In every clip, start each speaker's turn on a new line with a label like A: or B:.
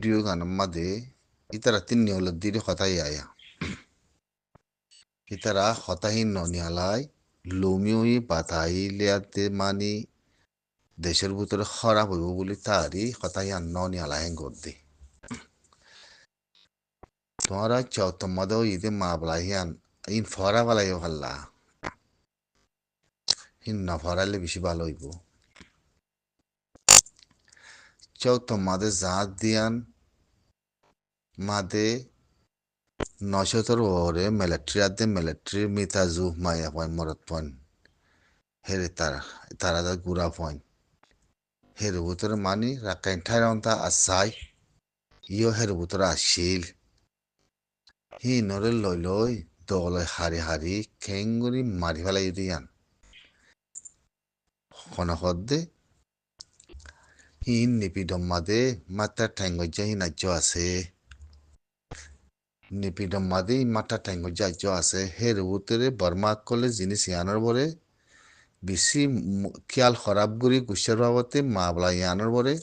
A: Video গান মাদে ইতারা তিন নিয়লদ্দিরে কথাই আয়া ইতারা হতাহীন ননিয়ালাই লোমিওই বাতাই লিয়াতে মানি দেশের ভিতরে খারাপ হইব বলে তারই হতাই আর ননিয়ালা হেন করতে তোমরা চাও তোমাদের ইদে মা বলাইয়ান ইন ফরা বলাইও হাল্লা ইন না ফরাইলে বেশি ভালো হইব চাও তোমাদের জাত দিয়ান মাদে নশতর ওরে মিলিটারি আদে মিলিটারি মিতাজু মায়া পয়েন মরত পয়েন হেরে তারা গুড়া পয়েন হের ভিতরে মানি রাখাইন ঠাইরন্তা আসাই ইয় হের ভিতরে আসিল হি নরে লই লই দলে হারি হারি খেঙ্গুরি মারি ফেলাই দিয়ান খনখদে হি নিপিডম মাদে মাত্রা ঠ্যাঙ্গজ্জা হি নাজ্য আছে নিপিডম মাদে মাত্রা ঠ্যাঙ্গজ্জা আজ্য আছে হের ভিতরে বর্মা কলে জিনিস ইয়ানোর বরে বেশি খেয়াল খারাপ করি গুসের বাবতে মা বলা ইয়ানোর বরে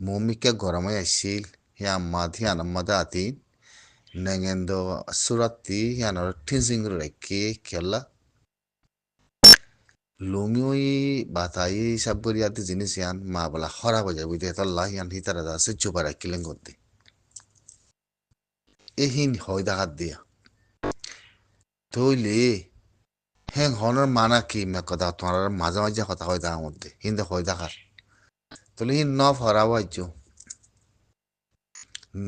A: মমিকা গরমে আসছিল হিয়া মাদ হিয়ানাম্মাদে আতিন নেঙেন্দ সুরাত্তি হিয়ানোর ঠিনসিংর রেখে খেলা লুমিওই বাতাই হিসাব করি আদি জিনিস ইয়ান মা বলা খারাপ হয়ে যায় বুঝতে তল্লা ইয়ান হিতারা আছে চুপা রাখিলেন করতে এহিন হয় দেখাত দিয়া তৈলে হ্যাঁ হনর মানা কি মে কথা তোমার মাঝে মাঝে কথা হয় দেখার মধ্যে হিন্দে হয় দেখার তাহলে হিন ন ফরাও আইছো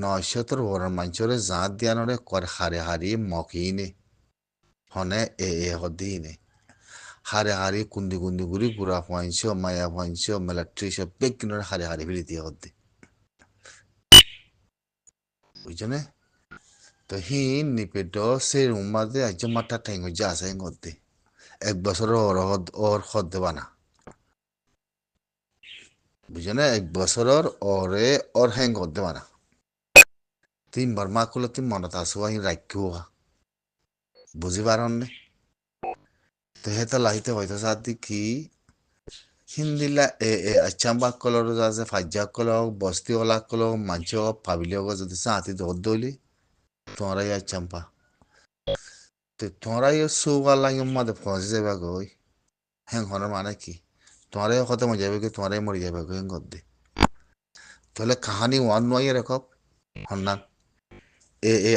A: নয়শতর ওর মানুষরে জাত দিয়ানরে কর হারে হারি মকিনে হনে এ হদিনে হারে হারি কুন্দি কুন্দি গুড়ি গুড়া পয়েন্স মায়া পয়েন্স মিলিটারি সব বেগ কিনারে হারে হারি ফিরি দিয়ে হদ্দি বুঝছনে তো হিন নিপেট সে রুমাদে আজ মাথা ঠেঙ্গ যা আছে হদ্দি এক বছর ওর হদ দেবা না বুঝছনে এক বছরের ওরে ওর হ্যাং হদ দেবা না তিনবার মা করলে তুই মনত আসুয়া হিন রাখিও বুঝি পারন নে তো হেতা লাহিতে হয়তো সাথে কি হিন্দিলা আচ্ছাম্বা কলর আছে ফাজ্জা কলক বস্তি ওলা কলক মাঞ্চ পাবিলি হোক যদি সাথে দৌড় দৌলি তোমরাই আচ্ছাম্পা তো তোমরাই সুগালা মাদে ফসে যাবে গই হ্যাঁ হনের মানে কি তোমারাই খতম হয়ে যাবে কি তোমারাই মরে যাবে গো হ্যাঁ গদ্দে তাহলে কাহানি ওয়ান নয় রেখব হন্নান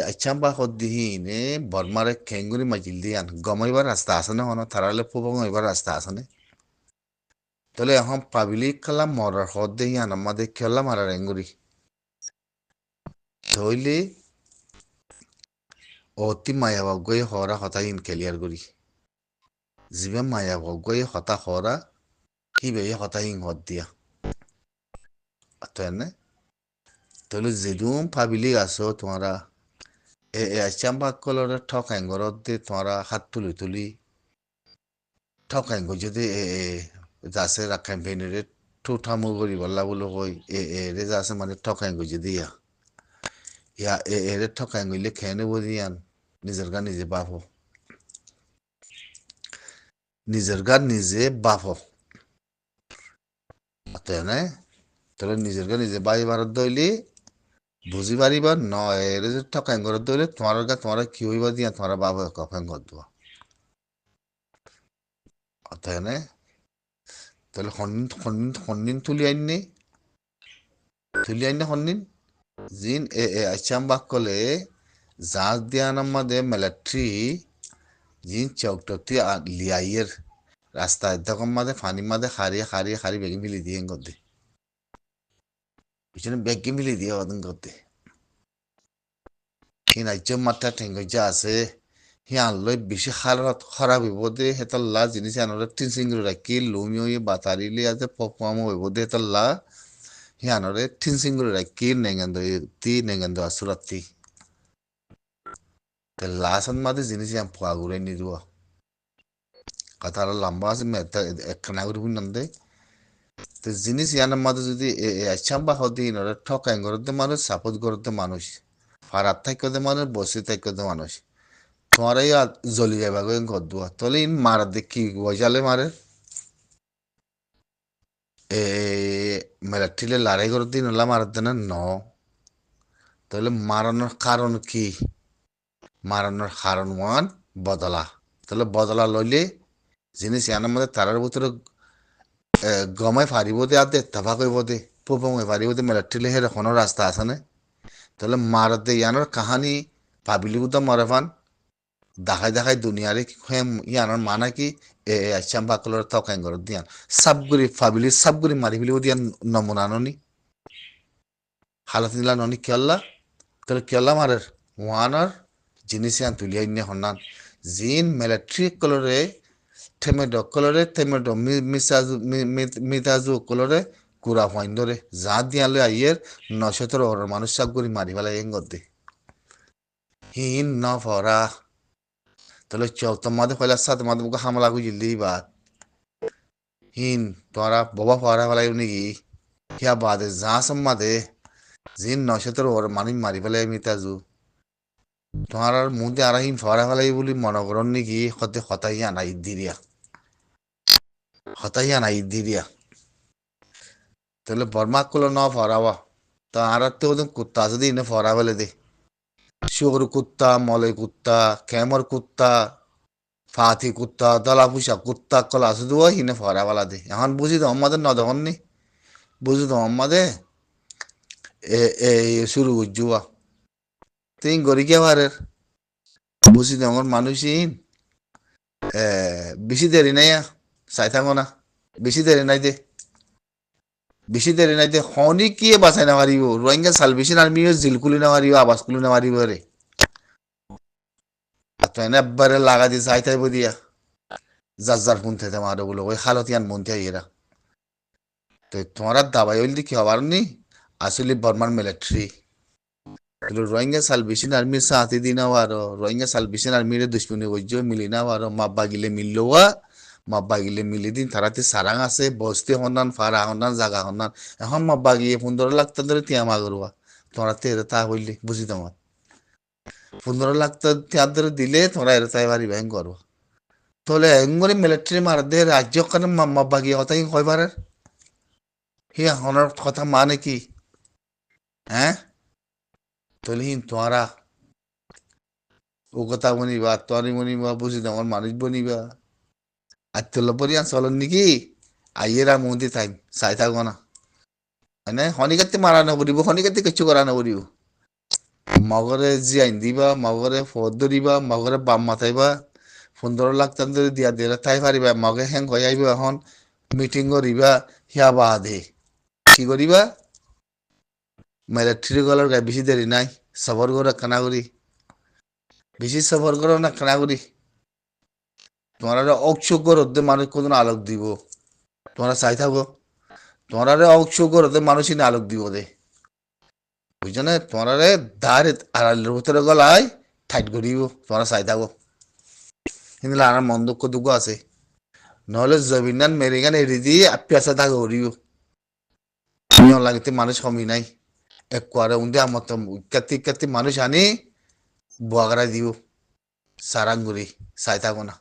A: আচ্ছাম্বা হদ্দিহীনে বর্মারে খেঙ্গুরি মাজিল দিয়ান গমাইবার রাস্তা আছে না হন তারালে ফুবং এবার রাস্তা আছে না তাহলে এখন পাবলিক খেলা মরার হদ দেখি আমাদের খেলা মারার এঙ্গুরি ধইলে অতি মায়া গই হরা হতা ইন ক্লিয়ার করি যিবে মায়া গই হতা হরা হিবে হতা ইন হদ দিয়া তাই তাহলে যেদুম পাবলিক আছো তোমরা চাম্বা কলর ঠকাই ঘরত দে তোমরা হাত তুলি তুলি ঠকাই যদি যাছে রাখাই ভেনিরে ঠুঠামু করি বললা বলো কই রে যাছে মানে ঠকাই যদি রে ঠকাই গইলে খেয়ে নেব দিয়ান নিজের গা নিজে বাপ নিজের গা নিজে বাপ তাই না তাহলে নিজের গা নিজে বাড়ি বাড়ার দইলে বুঝি পারিবা নয় এরে যে ঠকাই ঘর দইলে তোমার গা তোমার কি হইবা দিয়া তোমার বাপ কফেন ঘর দেওয়া তাই না তাহলে হন্নিন তুলি আইনে হন্নিন জিন আচ্ছাম বাক কলে জাঁজ দিয়া নাম্মাদে মিলিটারি জিন চৌকটতি লিয়াইয়ের রাস্তা এরকম মাদে ফানি মাদে হারিয়ে হারিয়ে হারি বেগে মিলি দিয়ে করতে পিছনে বেগে মিলি দিয়ে ওদিন করতে হিন আইজম মাত্রা ঠেঙ্গজা আছে হি আনলই বেশি খারাপ হইব দে হেতাল্লা জিনিস আনলে টিন সিঙ্গুর রাখি লুমিও বাতারিলি আছে পপাম হইব দে হেতাল্লা হি আনরে টিন সিঙ্গুর রাখি নেঙ্গেন্দ আসুরাত্তি তে লাসন মাদে জিনিস আম ফুয়াগুড়ে নি দিব কথা লম্বা আছে একখানা করে বুঝলাম তো জিনিস ইয়ানের মাঝে যদি আচ্ছাম্বা হতে নরে ঠকাই করতে মানুষ সাপোর্ট করতে মানুষ ফারাত থাকতে মানুষ বসে থাকতে মানুষ তোমার এই জ্বলি যাবে ঘর দুয়া তাহলে ইন মারা দেখি বজালে মারে এ মিলিটারিলে লড়াই করতে নলা মারতে না ন তাহলে মারানোর কারণ কি? মারানোর কারণ ওয়ান বদলা। তাহলে বদলা লইলে জিনিস ইয়ানোর মধ্যে তারার ভিতরে গমাই ফারিব দে আর দেত্তাফা কইব দে পুপঙে ফারিব দে মেলাটিলে হের কোনো রাস্তা আছে না? তাহলে মার দে ইয়ানোর কাহানি ভাবিলিব তো মরে ফান দেখাই দেখাই দুনিয়ারে ইয়ানোর মানা কি আচ্ছাম বাকলর তকাই ঘর দিয়ান সাবগুড়ি ফাবিলি সাবগুড়ি মারি ফেলিব দিয়ান নমুনা ননি হালাত নিলা ননি কেল্লা। তাহলে কেল্লা মারের ওয়ানার জিনিস ইয়ান তুলিয়াই নে হন্নান জিন মিলিটারি কলরে টেমেটো মিতাজু কলরে কুড়া ফাইন ধরে যা দিয়ালে আইয়ের 917 মানুষ সাবগুড়ি মারি ফেলাই এঙ্গর দে হিন ন ফরা। তাহলে তোমাদের পয়লা সাথে তোমাদের মুখে হামলা গুজিলি বা হিন তোরা বাবা ফরা ফেলাই নাকি হিয়া বাদে যা সম্মাদে জিন 917 মানুষ মারি ফেলাই মিতাজু তোমার মধ্যে আর হিন ফরা ফেলাই বলি মনে করন নাকি হতে হতাইয়া নাই দিরিয়া হতাইয়া নাই দিরিয়া। তাহলে বর্মা কুলো ন ফরাওয়া তো আর তো ওদের কুত্তা যদি ইনে ফরা ফেলে দে শুগর কুত্তা মলয় কুত্তা ক্যামর কুত্তা ফাতি কুত্তা দলা পুষা কুত্তা কলা শুধু হিনে ফরা ফেলা দে এখন বুঝি তো আমাদের ন তখন নি বুঝি তো আমাদের এ শুরু উজ্জুয়া তিন গড়ি কে পারের বুঝি তো আমার মানুষই বেশি দেরি নাই চাই থাকো না বেশি দেরি নাই দে বেশি দেরি নাই দে হনি কি বাঁচাই না পারিব রোহিঙ্গা সালভেশন আর্মিও জিল খুলি না পারিব আবাস খুলি না পারিব রে তো এনে একবারে লাগা দিয়ে চাই থাকবো দিয়া যার যার ফোন থেকে মারো বলো ওই হালতিয়ান মনতে এরা তো তোমার দাবাই হইল কি হবার নি আসলে বর্মার মিলিটারি রোহিঙ্গা সালভেশন আর্মির সাথে দিন আরো রোহিঙ্গা সালভেশন আর্মির দুশ্মনী বৈজ্য মিলি না আরো মাব্বা গিলে মিললোয়া মাব্বা গিলে মিলি দিন তারাতে সারাং আছে বস্তি হন্নান ফারা হন্নান জাগা হন্নান এখন মাব্বা গিয়ে 15 লাখ ধরে তিয়া মাগরুয়া তোমরা তেরে তা হইলে বুঝি তোমার 15 লাখ তিয়া ধরে দিলে তোমরা এর তাই বাড়ি ব্যাং করো তাহলে এঙ্গরে মিলিটারি মার দে রাজ্য কানে মাব্বা গিয়ে কথা কয়বারের হি হনার কথা মানে কি হ্যাঁ? তাহলে তোমরা ও কথা বনিবা তরি বনিবা বুঝি তোমার মানুষ বনিবা আর তোর পরিয়া চলন নাকি আইয়েরা মন্দির থাইম চাই থাকবো না মানে শনিকাতে মারা নকরিব শনিকাতে কিছু করা নকরিব মগরে জি আইন দিবা মগরে ফদ ধরিবা মগরে বাম মাথাইবা 15 লাখ টান ধরে দিয়া দিলে তাই পারিবা মগে হেং হয়ে আইব এখন মিটিং করিবা হিয়া বাদে কি করিবা মিলিটারি গলার গায়ে বেশি দেরি নাই সফর করে কানা করি বেশি সফর করো না কানা করি তোমার অকশোকর হতে মানুষ কোন আলোক দিব তোমরা চাই থাকো তোমার অকশোকর হতে মানুষই আলোক দিব দে বুঝছো না তোমার দাঁড় আড়ালের ভিতরে গলায় ঠাইট করিব তোমরা চাই থাকো কিন্তু আর মন দুঃখ দুঃখ আছে নহলে জমিনান মেরিগান এড়ি দিয়ে পেঁচা থাকো করিব লাগিতে মানুষ কমি নাই একবারে উন্দে আমার তো কাতি কাতি মানুষ আনি বোয়াগড়াই দিব সারাঙ্গুরি চাই থাকো না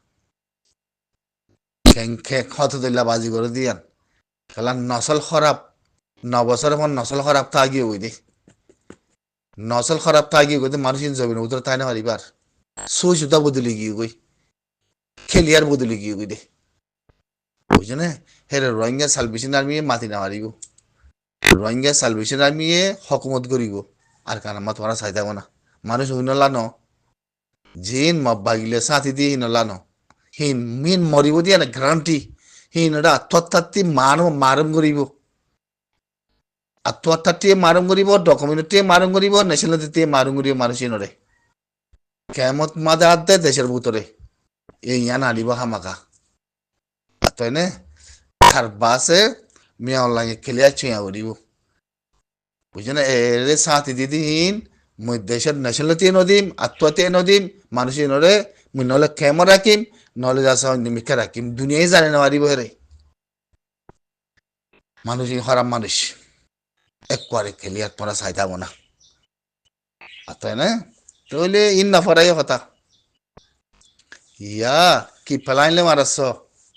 A: ক্ষত দিল্লা বাজি করে দিয়ান খেলা নসল খারাপ 9 বছরের পর নসল খারাপ তা গিয়ে ওই দে নসল খারাপ তা গিয়ে গই মানুষ জমিন উত্তর তাই না পারিবার সুই সুতা বদলি গিয়ে গই খেলিয়ার বদলি গিয়ে গই দে বুঝছো না হে রোহিঙ্গা সালভেশন আর্মি মাতি না পারিব রোহিঙ্গা সালভেশন আর্মি হকুমত করিব আর কানামা তোমরা চাই থাকো না মানুষ হইন লানো জিন মব্বা গিলে সাথী দিয়ে হিন লানো হিন মিন মরিব দিয়া না গ্যারান্টি হিন এটা আত্মহত্যাটি মারম করিব আত্মহত্যাটি মারম করিব ডকুমেন্টটি মারম করিব ন্যাশনালিটি মারম করিব মানুষই নরে কেমত মাদে হাত দেয় দেশের ভিতরে এই ইয়ান আনিব হামাকা তাই না আর বাসে মিয়া অনলাইনে খেলিয়া ছুঁয়া করিব বুঝছো না এর সাথে দিদিহীন মুই দেশের ন্যাশনালিটি নদিম আত্মহত্যা নদিম মানুষই নরে মুই নহলে কেমন রাখিম নহলে যা নিমিখা রাখিম দুনিয়ায় জানে না পারিব হেরে মানুষই খারাপ মানুষ একবারে খেলিয়া তোমরা চাই থাকো না তাই না তাহলে ইন না ফরাই কথা ইয়া কি পেলাইলে মারাছ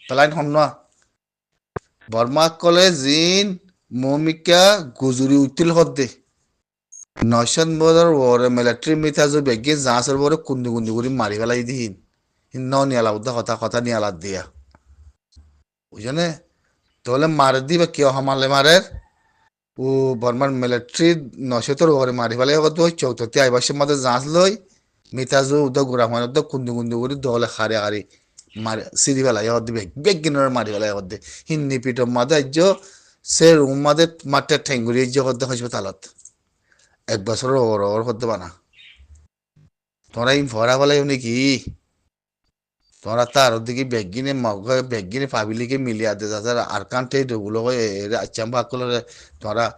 A: পেলাইন হন না বর্মা কলে জিন মমিকা গুজুরি উঠিল হদ্দে নয়শন বছর ওরে মিলিটারি মিতাজু বেগে জাঁচর বরে কুন্দি কুন্দি করে মারি ফেলাই দিহিন ন নিয়ালা উদ্দা কথা কথা নিয়ালা দিয়া বুঝনে তাহলে মারে দিবে কেউ হামালে মারে ও বর্মার মিলিটারি নশতর ওরে মারি ফেলাই হতো ওই চৌথতে আইবাসের মধ্যে জাঁচ লই মিতাজু উদ্দা গুড়া মানে উদ্দা কুন্দি কুন্দি করে দলে খারে হারি মারি সিরি ফেলাই হতে বেগিনের মারি ফেলাই হতে হিন্দি পিঠর মাঝে আজ্য সে রুম মাঝে মাঠে ঠেঙ্গুরি আজ্য হতে হাসপাতালত 1 বছরের ওর হতে বানা তোরা ইন ফরা ফেলাই নাকি তোরা তার দিকে বেগিনে মগ বেগিনে পাবিলিকে মিলিয়া দে যাতে আর কান্টে ডগুলো আচ্ছা বাকলে তোরা